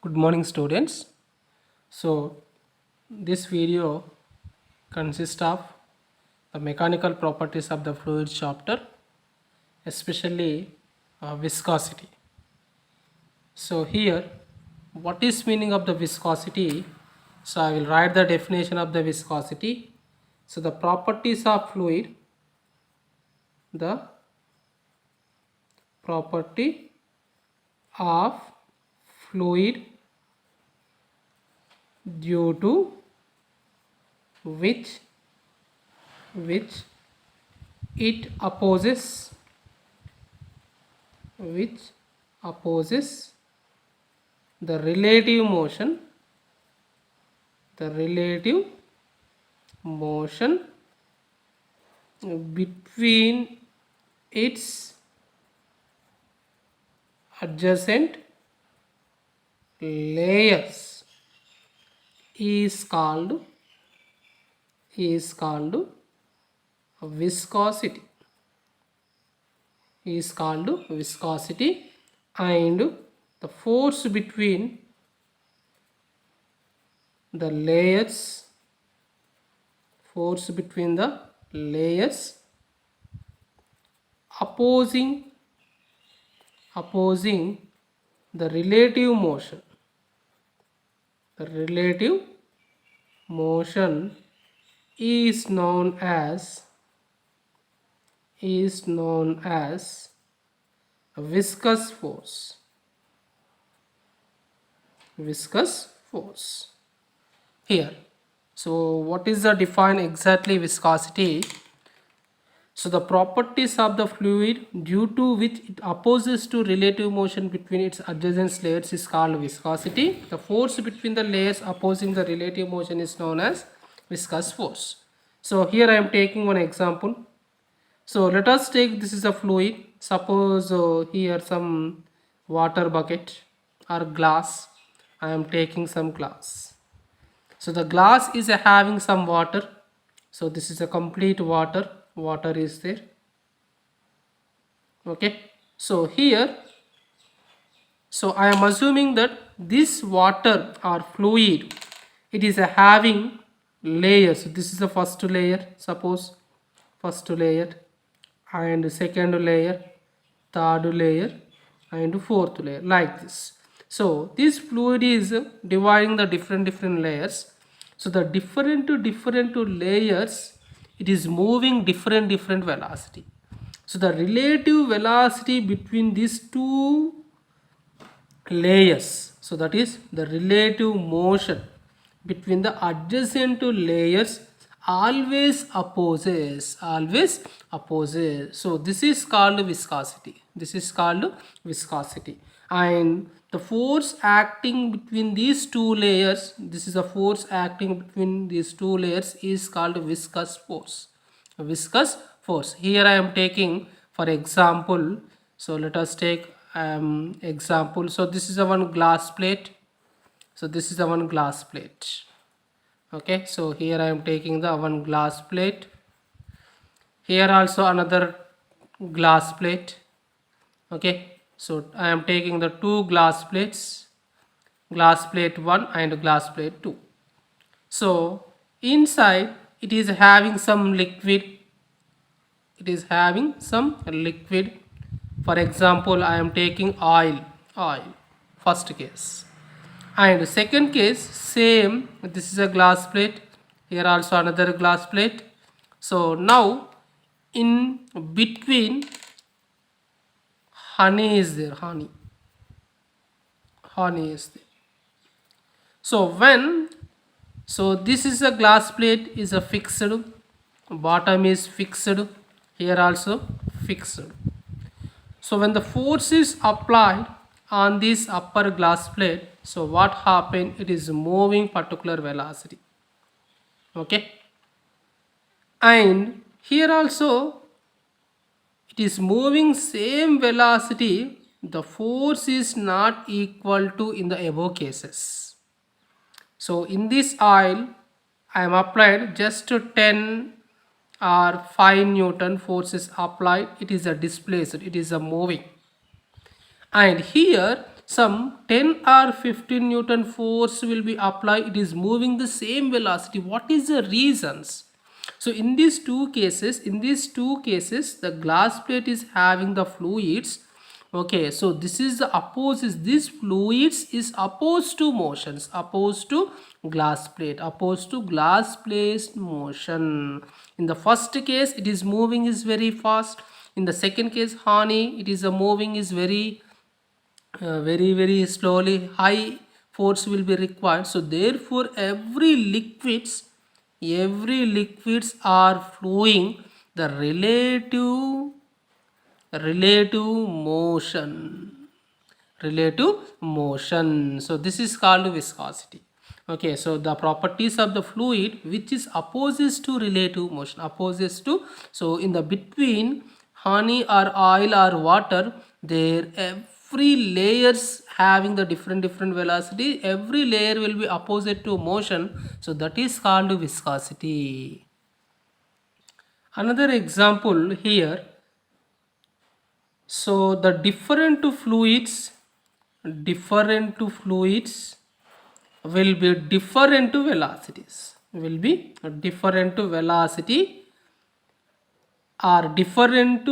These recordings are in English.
Good morning, students. So, this video consists of the mechanical properties of the fluid chapter, especially viscosity. So, here, what is meaning of the viscosity? So, I will write the definition of the viscosity. So, the properties of fluid, the property of fluid due to which it which opposes the relative motion between its adjacent layers is called viscosity and the force between the layers opposing the relative motion is known as viscous force here. So what is the define exactly viscosity? So the properties of the fluid due to which it opposes to relative motion between its adjacent layers is called viscosity. The force between the layers opposing the relative motion is known as viscous force. So here I am taking one example. So let us take, this is a fluid. Suppose here some water bucket or glass. I am taking some glass. So the glass is having some water. So this is a complete water is there. Okay, so here, so I am assuming that this water or fluid, it is having layers. This is the first layer, suppose first layer, and second layer, third layer, and fourth layer, like this. So this fluid is dividing the different layers. So the different layers, it is moving different velocity. So the relative velocity between these two layers, so that is the relative motion between the adjacent layers always opposes. So this is called viscosity. And the force acting between these two layers, this is a force acting between these two layers, is called viscous force. Here I am taking for example. So let us take example. So this is a one glass plate. Okay, so here I am taking the one glass plate. Here also another glass plate. Okay, so I am taking the two glass plates, glass plate 1 and glass plate 2. So inside it is having some liquid. For example, I am taking oil, first case. And second case, same, this is a glass plate, here also another glass plate. So now in between, honey is there. So this is a glass plate is a fixed, bottom is fixed, here also fixed. So when the force is applied on this upper glass plate, so what happened, it is moving particular velocity. Okay, and here also it is moving same velocity. The force is not equal to in the above cases. So in this oil I am applied just 10 or 5 Newton force is applied. It is a displaced, it is a moving. And here some 10 or 15 newton force will be applied, it is moving the same velocity. What is the reasons? So in these two cases the glass plate is having the fluids. Okay, so this is the opposes, this fluids is opposed to motions, opposed to glass plate, opposed to glass plate motion. In the first case it is moving is very fast. In the second case honey, it is a moving is very slowly. High force will be required. So therefore every liquids are flowing the relative motion. So this is called viscosity. Okay, so the properties of the fluid which is opposes to relative motion, opposes to. So in the between honey or oil or water, there every layers having the different velocity, every layer will be opposite to motion. So that is called viscosity. Another example here. So the different fluids will be different velocities, will be different velocity or different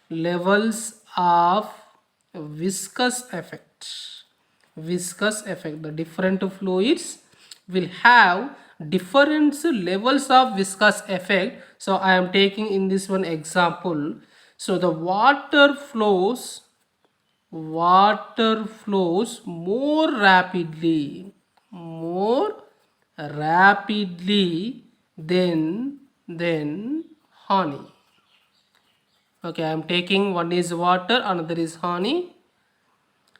levels of viscous effect. The different fluids will have different levels of viscous effect. So I am taking in this one example. So the water flows more rapidly than honey. Okay, I am taking one is water, another is honey.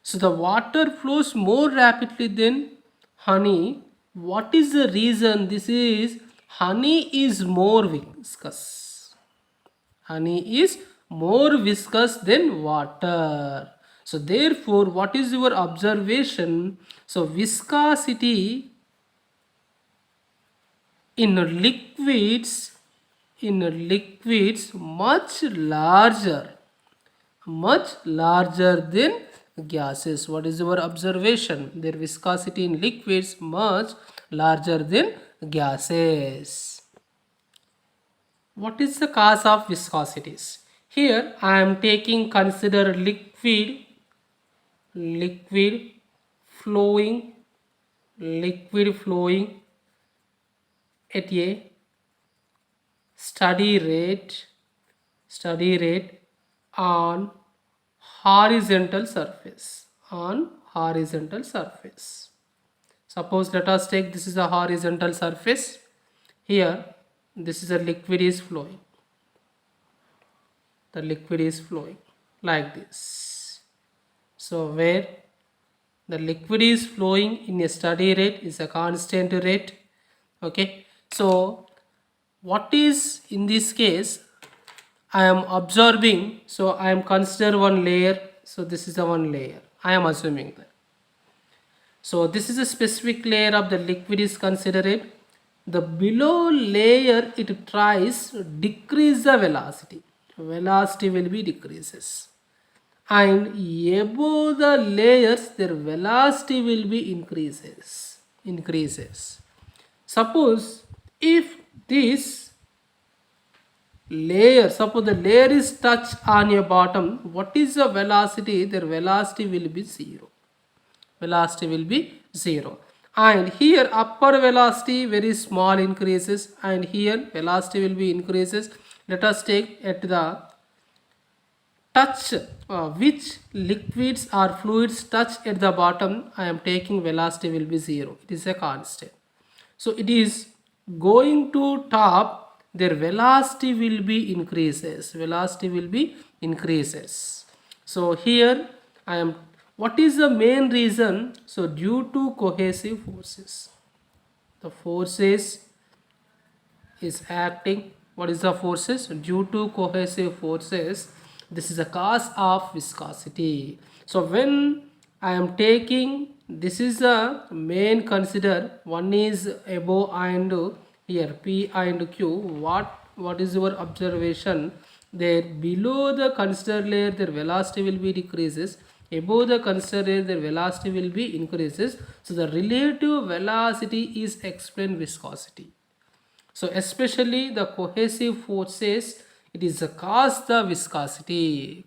So the water flows more rapidly than honey. What is the reason? This is honey is more viscous. Honey is more viscous than water. So therefore, what is your observation? So viscosity in liquids much larger than gases. What is your observation? Their viscosity in liquids much larger than gases. What is the cause of viscosities? Here I am taking consider liquid flowing at a steady rate on horizontal surface. Suppose let us take this is a horizontal surface. Here this is a liquid is flowing. The liquid is flowing like this. So where the liquid is flowing in a steady rate is a constant rate. Okay, so what is in this case I am observing. So I am consider one layer. So this is the one layer I am assuming that. So this is a specific layer of the liquid is considered. The below layer it tries to decrease the velocity. Velocity will be decreases. And above the layers their velocity will be increases. Suppose if this layer, suppose the layer is touched on your bottom, what is the velocity? Their velocity will be zero. And here upper velocity very small increases, and here velocity will be increases. Let us take at the touch which liquids or fluids touch at the bottom. I am taking velocity will be zero. It is a constant. So it is going to top, their velocity will be increases. So here I am, what is the main reason? So due to cohesive forces, the forces is acting. What is the forces? Due to cohesive forces, this is a cause of viscosity. So when I am taking, this is the main consider, one is above and here P and Q. What is your observation? There below the considered layer their velocity will be decreases, above the considered layer their velocity will be increases. So the relative velocity is explained viscosity. So especially the cohesive forces, it is cause the viscosity,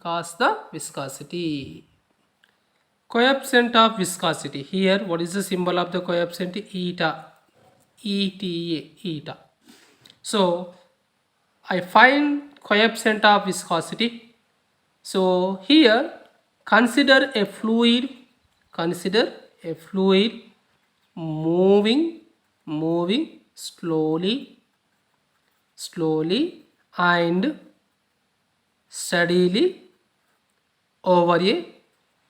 Coefficient of viscosity. Here, what is the symbol of the coefficient? Eta, eta. So I find coefficient of viscosity. So here, consider a fluid moving slowly and steadily over a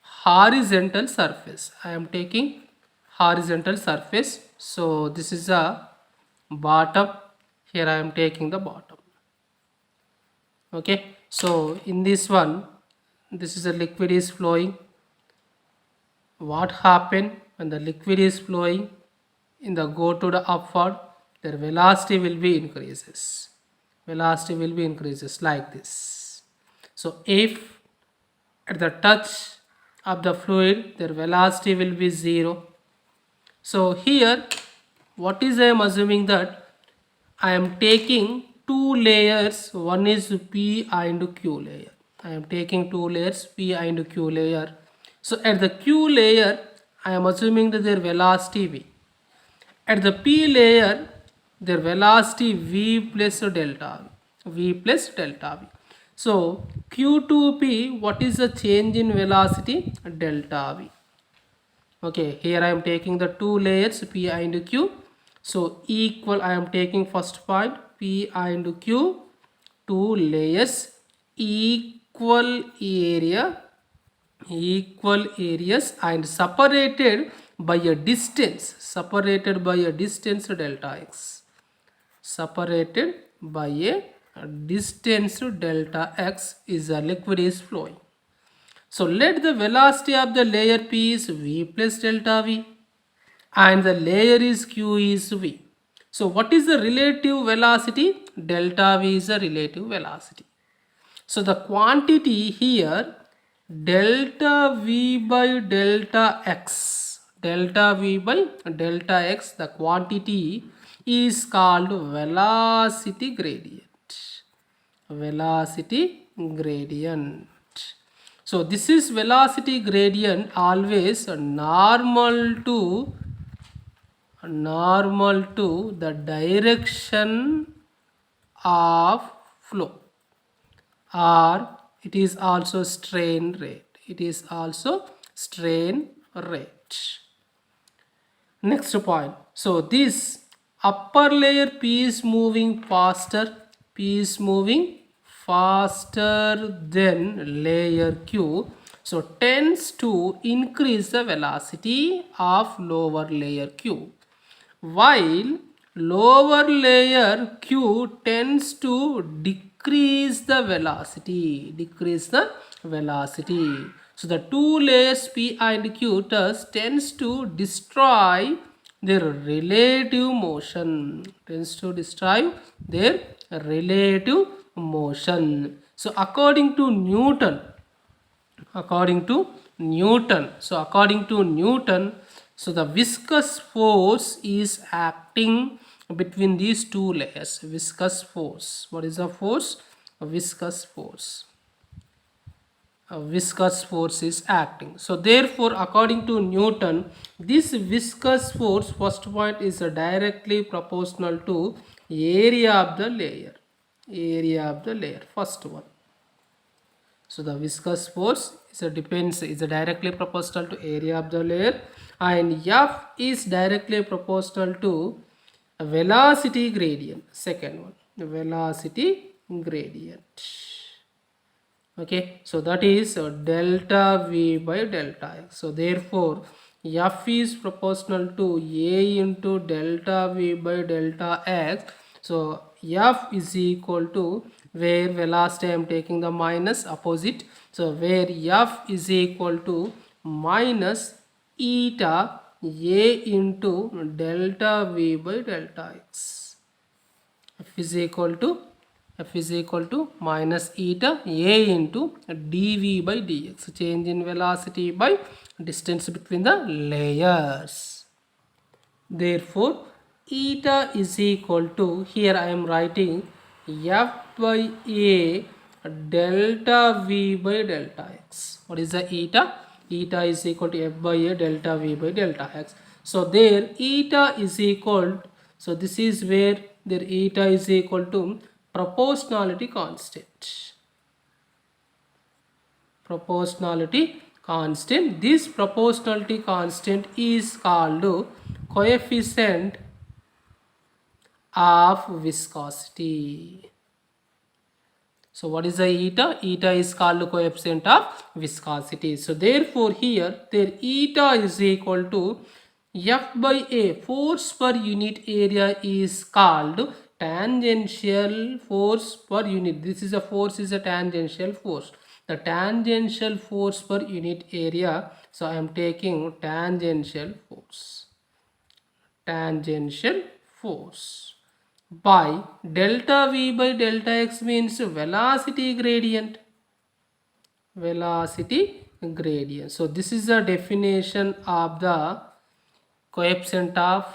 horizontal surface. I am taking horizontal surface. So this is a bottom. Here I am taking the bottom. Okay. So in this one, this is a liquid is flowing. What happened when the liquid is flowing? In the go to the upward, their velocity will be increases. Velocity will be increases like this. So if at the touch of the fluid their velocity will be 0. So here what is I am assuming that I am taking two layers, one is P and Q layer. I am taking two layers P and Q layer. So at the Q layer I am assuming that their velocity V. At the P layer their velocity V plus delta V. So Q to P, what is the change in velocity? Delta V. Okay, here I am taking the two layers P and Q. So equal, I am taking first point P and Q, two layers, equal areas and separated by a distance delta x, separated by a distance delta x is a liquid is flowing. So let the velocity of the layer P is V plus delta V and the layer is Q is V. So what is the relative velocity? Delta V is the relative velocity. So the quantity here delta V by delta X, the quantity is called velocity gradient. So this is velocity gradient always normal to the direction of flow, or it is also strain rate. Next point. So this upper layer P is moving faster. Than layer Q. So tends to increase the velocity of lower layer Q. While lower layer Q tends to decrease the velocity. So the two layers P and Q thus tends to destroy their relative motion. So according to Newton, so the viscous force is acting between these two layers. Viscous force. What is the force? A viscous force. Viscous force is acting. So therefore, according to Newton, this viscous force, first point, is directly proportional to area of the layer. First one. So the viscous force is directly proportional to area of the layer, and F is directly proportional to velocity gradient. Second one, the velocity gradient. Okay, so that is delta V by delta X. So therefore F is proportional to A into delta V by delta X. So F is equal to, where velocity I am taking the minus opposite. So where F is equal to minus eta A into delta V by delta X. F is equal to F is equal to minus eta a into dv by dx, change in velocity by distance between the layers. Therefore eta is equal to, here I am writing F by a delta v by delta x. What is the eta? Eta is equal to F by a delta v by delta x. So there eta is equal, so this is where their eta is equal to proportionality constant. Proportionality constant. This proportionality constant is called coefficient of viscosity. So what is the eta? Eta is called coefficient of viscosity. So therefore here their eta is equal to F by a, force per unit area is called tangential force per unit. This is a force, is a tangential force. The tangential force per unit area. So I am taking tangential force. Tangential force by delta v by delta x means velocity gradient. Velocity gradient. So this is the definition of the coefficient of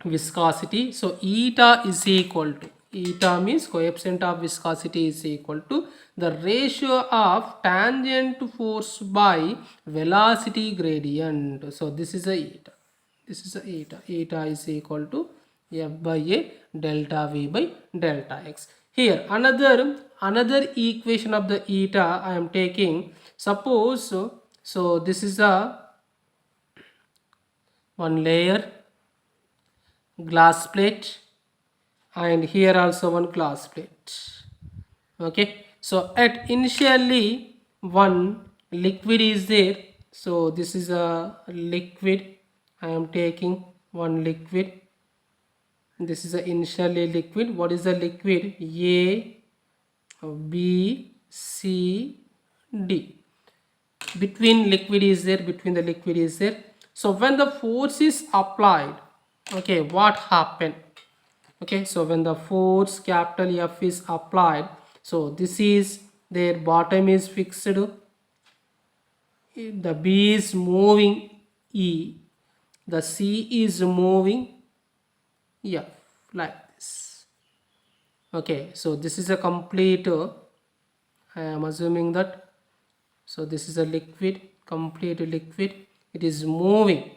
viscosity. So eta is equal to, eta means coefficient of viscosity is equal to the ratio of tangent force by velocity gradient. So this is a eta. This is a eta. Eta is equal to F by a delta v by delta x. Here another equation of the eta I am taking. Suppose so this is a one layer glass plate, and here also one glass plate. Okay, so at initially one liquid is there. So this is a liquid. I am taking one liquid. This is a initially liquid. What is the liquid? A, B, C, D. Between liquid is there, between the liquid is there. So when the force is applied, okay, what happened? Okay, so when the force capital F is applied, so this is their bottom is fixed, the B is moving E, the C is moving F, like this. Okay, so this is a complete, I am assuming that, so this is a liquid, complete liquid, it is moving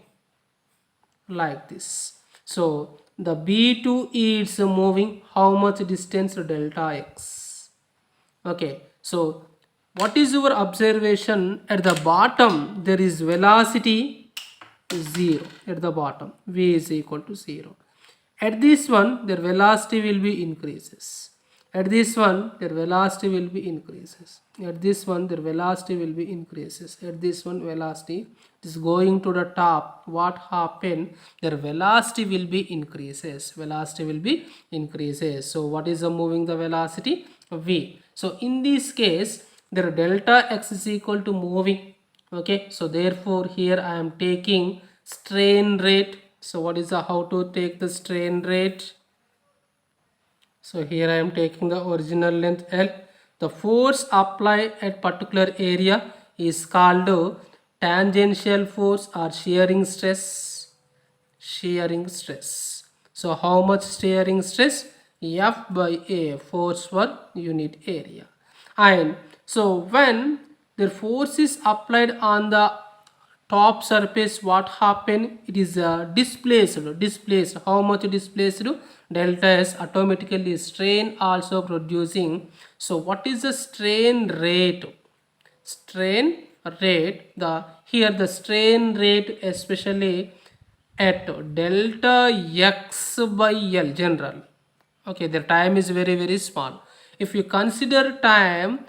like this. So the B2E is moving how much distance? Delta x. Okay, so what is your observation? At the bottom there is velocity 0 at the bottom, v is equal to 0. At this one their velocity will be increases. At this one their velocity will be increases. At this one their velocity will be increases. At this one velocity is going to the top. What happened? Their velocity will be increases. Velocity will be increases. So what is the moving the velocity? V. So in this case their delta x is equal to moving. Okay, so therefore here I am taking strain rate. So what is the, how to take the strain rate? So here I am taking the original length L. The force applied at particular area is called tangential force or shearing stress. Shearing stress. So how much shearing stress? F by A, force per unit area. And so when the force is applied on the top surface, what happened? It is displaced. How much displaced? Delta S, automatically strain also producing. So what is the strain rate? Strain rate, the here the strain rate especially at delta x by L general. Okay, the time is very small. If you consider time,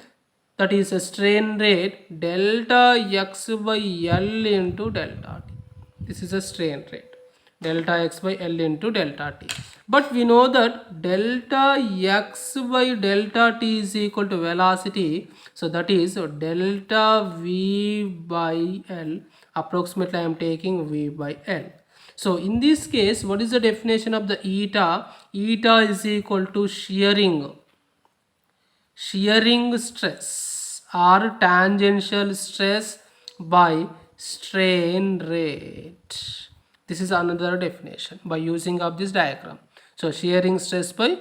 that is a strain rate delta x by L into delta t. This is a strain rate delta x by L into delta t. But we know that delta x by delta t is equal to velocity. So that is delta v by L. Approximately I am taking v by L. So in this case, what is the definition of the eta? Eta is equal to shearing. shearing stress or tangential stress by strain rate. This is another definition by using of this diagram. So shearing stress by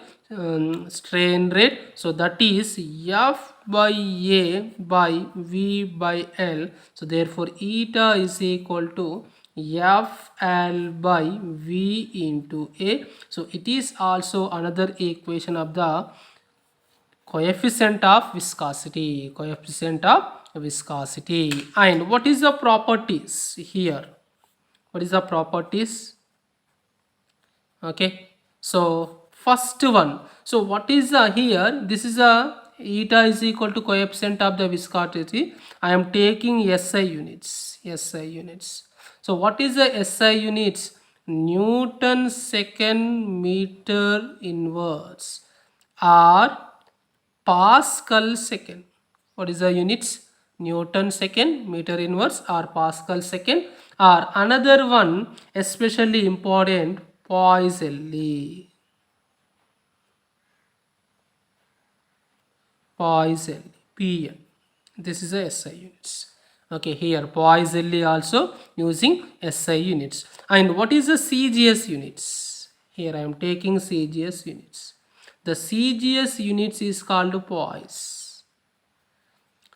strain rate, so that is F by A by V by L. So therefore eta is equal to FL by V into A. So it is also another equation of the coefficient of viscosity. And what is the properties here? What is the properties? Okay, so first one, so what is here, this is a eta is equal to coefficient of the viscosity. I am taking SI units. So what is the SI units? Newton second meter inverse or Pascal second. What is the units? Newton second meter inverse or Pascal second, or another one especially important, Poiseuille. PN. This is a SI units. Okay, here Poiseuille also using SI units. And what is the CGS units? Here I am taking CGS units. The CGS units is called Poise.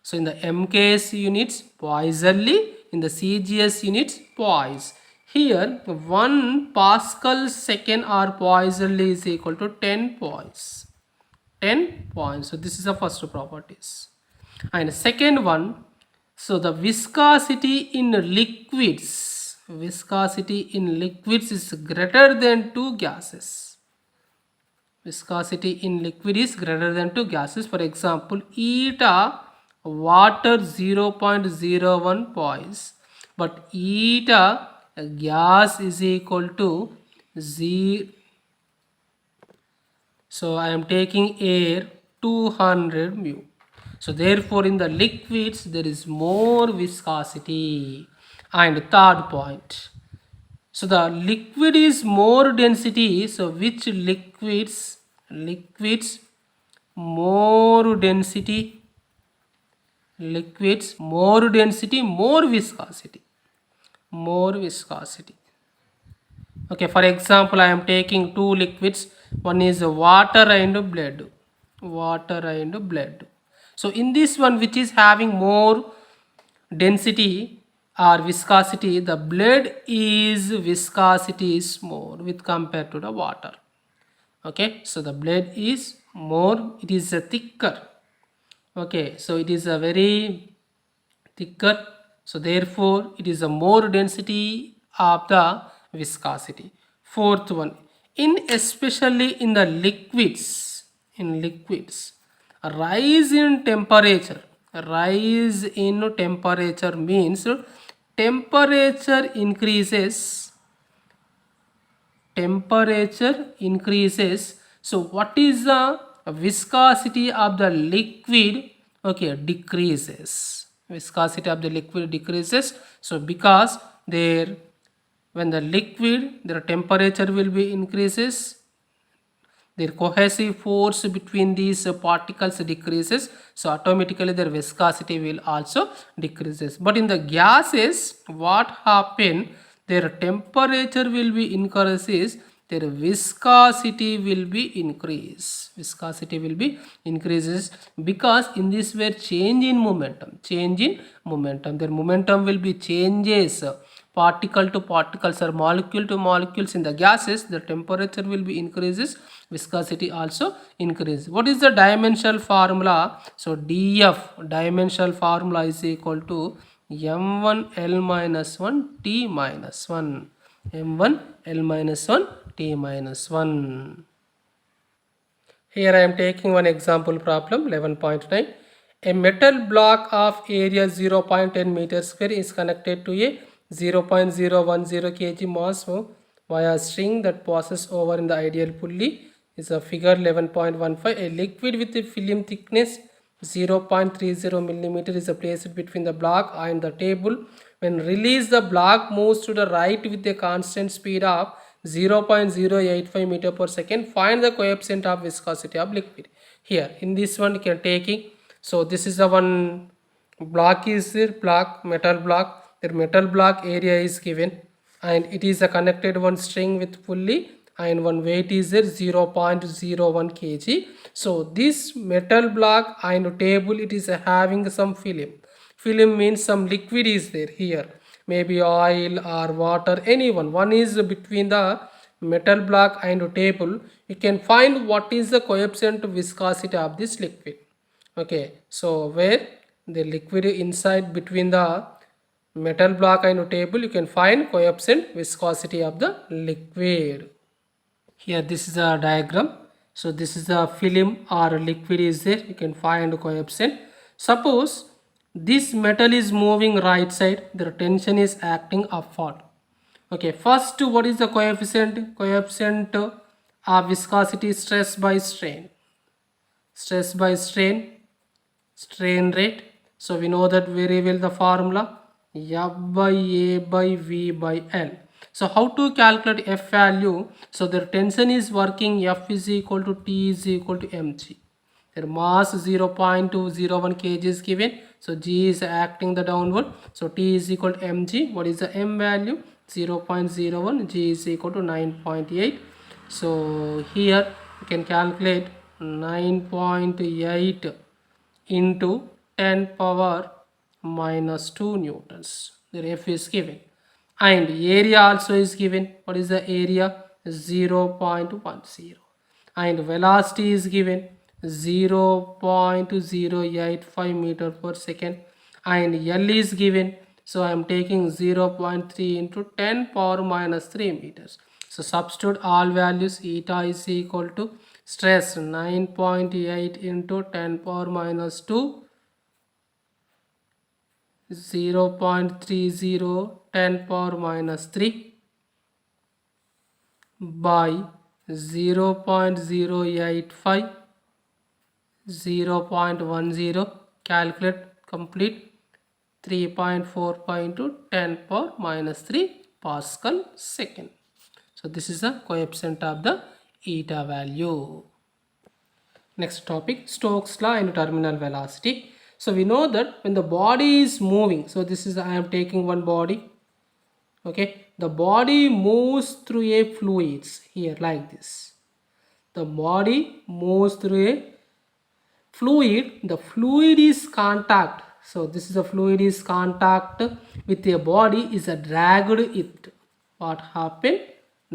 So in the MKS units, Poiseuille, in the CGS units, Poise. Here 1 Pascal second or Poiseuille is equal to 10 Poise. 10 points. So this is the first properties. And second one, so the viscosity in liquids is greater than 2 gases. Viscosity in liquid is greater than 2 gases. For example, eta water 0.01 poise, but eta gas is equal to 0. So I am taking air 200 mu. So therefore in the liquids there is more viscosity. And third point, so the liquid is more density. So which liquids more density, more viscosity. Okay, for example, I am taking two liquids. One is water and blood. So in this one, which is having more density or viscosity, the blood is viscosity is more with compared to the water. Okay, so the blood is more, it is a thicker. Okay, so it is a very thicker, so therefore it is a more density of the viscosity. Fourth one, especially in the liquids, a rise in temperature means temperature increases. So what is the viscosity of the liquid? Okay, decreases. Viscosity of the liquid decreases. So because there, when the liquid, their temperature will be increases, their cohesive force between these particles decreases, so automatically their viscosity will also decreases. But in the gases, what happen, their temperature will be increases, their viscosity will be increases, because in this way change in momentum, their momentum will be changes, particle to particles or molecule to molecules. In the gases, the temperature will be increases, viscosity also increase. What is the dimensional formula? So df dimensional formula is equal to m1 L 1 T 1, m1 L 1 T 1. Here I am taking one example problem 11.9. A metal block of area 0.10 meters square is connected to a 0.010 kg mass via string that passes over in the ideal pulley. Is a figure 11.15. A liquid with a film thickness 0.30 millimeter is placed between the block and the table. When released, the block moves to the right with a constant speed of 0.085 meter per second. Find the coefficient of viscosity of liquid. Here in this one you can taking, so this is the one block is there, block, metal block. The metal block area is given and it is a connected one string with pulley and one weight is there 0.01 kg. So this metal block and table, it is having some film. Film means some liquid is there here, maybe oil or water, anyone. One is between the metal block and table. You can find what is the coefficient viscosity of this liquid. Okay, so where the liquid inside between the metal block and table, you can find coefficient viscosity of the liquid. Here this is a diagram. So this is a film or liquid is there, you can find coefficient. Suppose this metal is moving right side, the tension is acting upward. Okay, first what is the coefficient? Coefficient of viscosity, stress by strain. Stress by strain, strain rate. So we know that very well the formula, F by A by V by L. So how to calculate F value? So their tension is working, F is equal to T is equal to mg. Their mass 0.201 kg is given. So G is acting the downward. So T is equal to mg. What is the M value? 0.01. G is equal to 9.8. So here you can calculate 9.8 into 10 power minus 2 newtons. The F is given. And area also is given. What is the area? 0.10. And velocity is given 0.085 meter per second. And L is given. So I am taking 0.3 into 10 power minus 3 meters. So substitute all values. Eta is equal to stress 9.8 into 10 power minus 2, 0.30 10 power minus 3 by 0.085 0.10. Calculate, complete. 3.4 into 10 power minus 3 Pascal second. So this is the coefficient of the eta value. Next topic, Stokes law and terminal velocity. So we know that when the body is moving, so this is, I am taking one body. Okay, the body moves through a fluids here like this. The body moves through a fluid. The fluid is contact. So this is a fluid is contact with a body is a dragged it. What happened?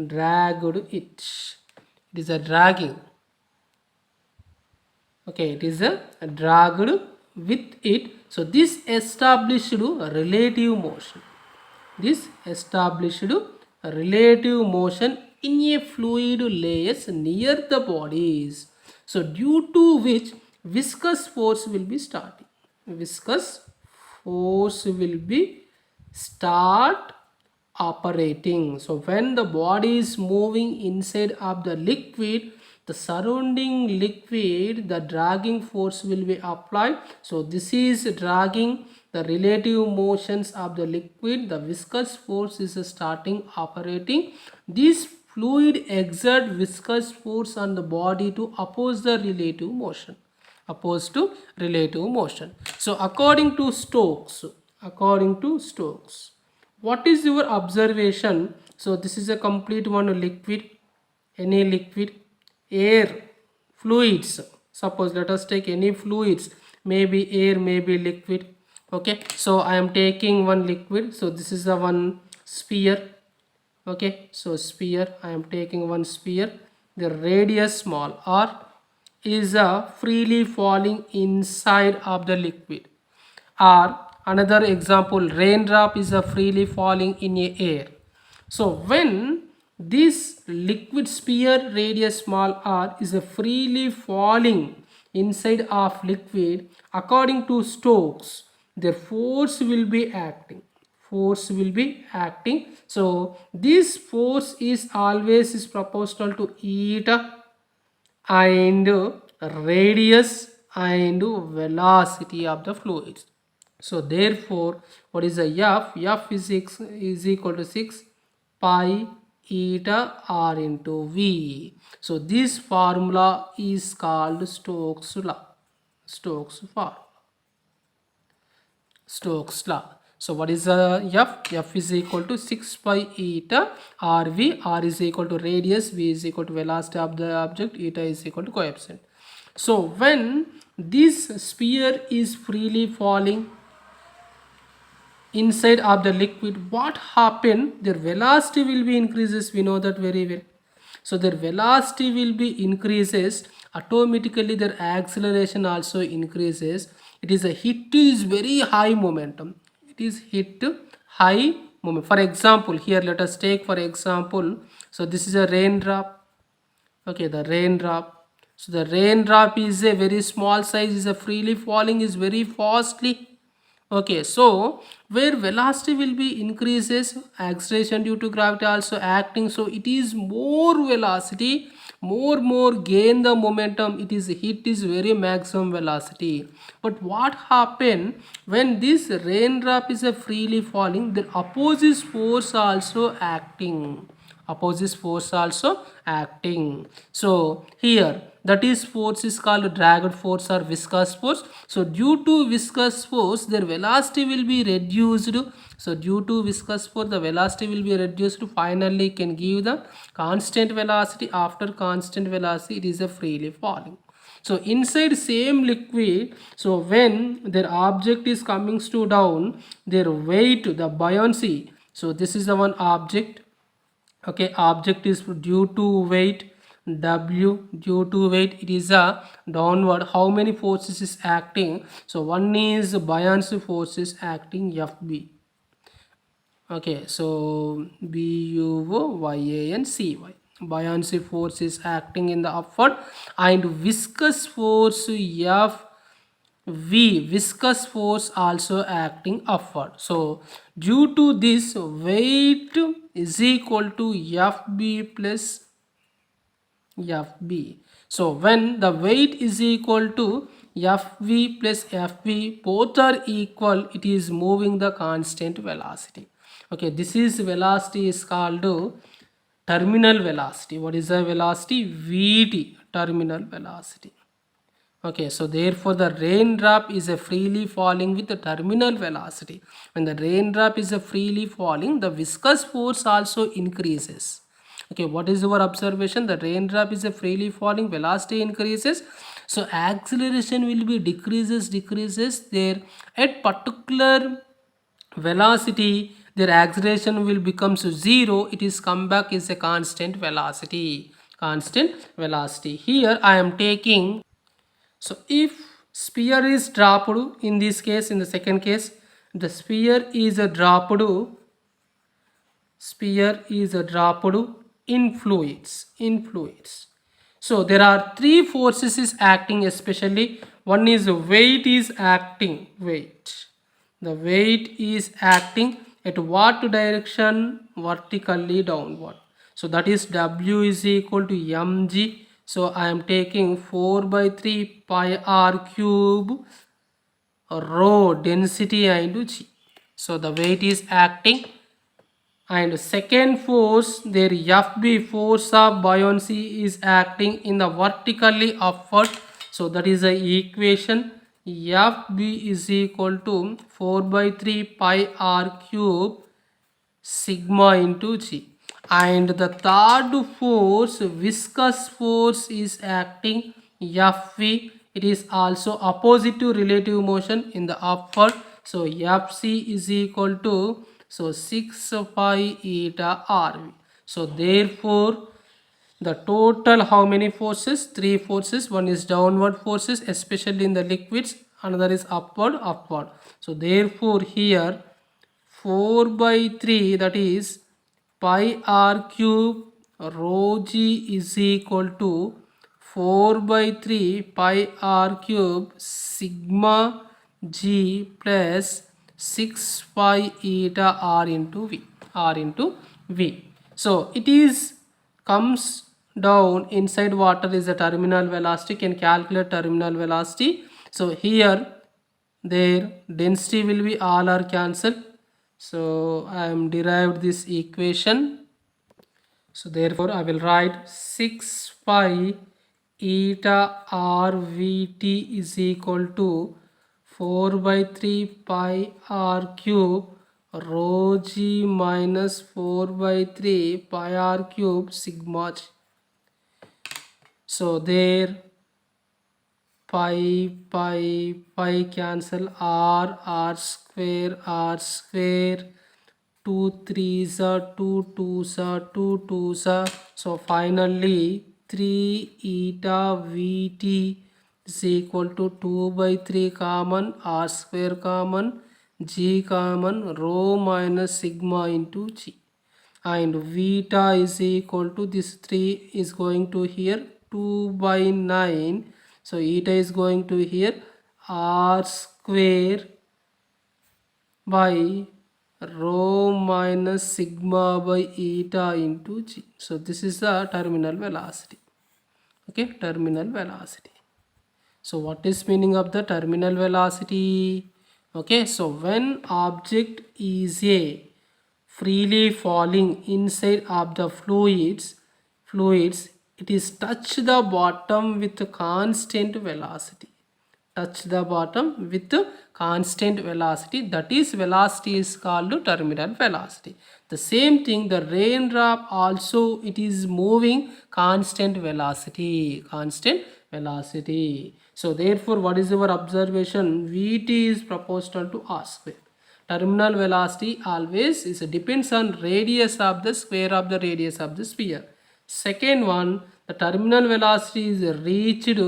Dragged it. It is a dragging. Okay, it is a dragged with it. So this established relative motion. This established relative motion in a fluid layers near the bodies. So due to which viscous force will be starting. Viscous force will be start operating. So when the body is moving inside of the liquid, the surrounding liquid, the dragging force will be applied. So this is dragging the relative motions of the liquid. The viscous force is starting operating. This fluid exert viscous force on the body to oppose the relative motion. Opposed to relative motion. So according to Stokes, what is your observation? So this is a complete one liquid, any liquid, air, fluids. Suppose let us take any fluids, maybe air, maybe liquid. Okay, so I am taking one liquid. So this is the one sphere. Okay, so sphere, I am taking one sphere. The radius small r is freely falling inside of the liquid. Or another example, raindrop is freely falling in a air. So when this liquid sphere radius small r is freely falling inside of liquid, according to Stokes, their force will be acting. So this force is always is proportional to eta and radius and velocity of the fluids. So therefore, what is the F? F is equal to 6 pi eta r into v. So this formula is called Stokes law. Stokes formula. Stokes law. So what is f? F is equal to 6 pi eta rv. R is equal to radius, v is equal to velocity of the object, eta is equal to coefficient. So when this sphere is freely falling inside of the liquid, what happen? Their velocity will be increases. We know that very well. So their velocity will be increases, automatically their acceleration also increases. It is a hit is very high momentum. It is hit high moment. For example, here let us take for example, so this is a raindrop. Okay, the raindrop. So the raindrop is a very small size, is a freely falling, is very fastly. Okay, so where velocity will be increases, acceleration due to gravity also acting, so it is more velocity, more gain the momentum, it is hit is very maximum velocity. But what happen when this raindrop is a freely falling, the opposite force also acting, opposite force also acting. So here that is force is called drag force or viscous force. So due to viscous force their velocity will be reduced. So due to viscous force the velocity will be reduced, finally can give the constant velocity. After constant velocity it is a freely falling. So inside same liquid, so when their object is coming to down, their weight, the buoyancy, so this is the one object. Okay, object is due to weight w, due to weight it is a downward. How many forces is acting? So one is buoyancy force is acting fb. Okay, so buoyancy, buoyancy force is acting in the upward, and viscous force f v, viscous force also acting upward. So due to this, weight is equal to fb plus fb. So when the weight is equal to fv plus fb, both are equal, it is moving the constant velocity. Okay, this is velocity is called terminal velocity. What is the velocity? Vt, terminal velocity. Okay, so therefore the raindrop is a freely falling with the terminal velocity. When the raindrop is a freely falling, the viscous force also increases. Okay, what is our observation? The raindrop is a freely falling, velocity increases, so acceleration will be decreases there at particular velocity, their acceleration will become to zero, it is come back is a constant velocity. Constant velocity. Here I am taking, so if sphere is dropped, in this case, in the second case, the sphere is a dropped in fluids. So there are three forces is acting, especially one is weight is acting, weight. The weight is acting at what direction? Vertically downward. So that is w is equal to mg. So I am taking 4 by 3 pi r cube rho density into g. So the weight is acting, and second force, their fb, force of buoyancy, is acting in the vertically upward. So that is the equation. Fb is equal to 4 by 3 pi r cube sigma into g. And the third force, viscous force, is acting fv. It is also opposite to relative motion in the upward. So fc is equal to, so 6 pi eta rv. So therefore the total how many forces? Three forces. One is downward forces, especially in the liquids, another is upward. So therefore here 4 by 3, that is pi r cube rho g is equal to 4 by 3 pi r cube sigma g plus 6 pi eta r into v. So it is comes down inside water is the terminal velocity. Can calculate terminal velocity. So here their density will be all are cancelled. So I am derived this equation. So therefore I will write 6 pi eta rvt is equal to 4 by 3 pi r cube rho g minus 4 by 3 pi r cube sigma g. So there pi cancel, r square, 2 3s are 2 2s are 2 2s are. So finally 3 eta vt is equal to 2 by 3 common, r square common, g common, rho minus sigma into g, and veta is equal to this 3 is going to here 2 by 9. So eta is going to here r square by rho minus sigma by eta into g. So this is the terminal velocity. Okay, terminal velocity. So what is meaning of the terminal velocity? Okay, so when object is a freely falling inside of the fluids, it is touch the bottom with constant velocity. Touch the bottom with constant velocity, that is velocity is called terminal velocity. The same thing, the raindrop also, it is moving constant velocity. So therefore what is our observation? Vt is proportional to r square. Terminal velocity always is depends on radius of the square of the radius of the sphere. Second one, the terminal velocity is reached,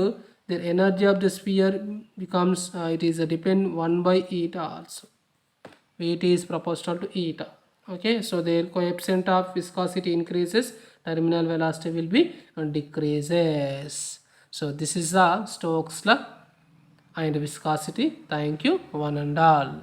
the energy of the sphere becomes it is a depend 1 by eta also. Vt is proportional to eta. Okay, so their coefficient of viscosity increases, terminal velocity will be decreases. So this is the Stokes law and viscosity. Thank you one and all.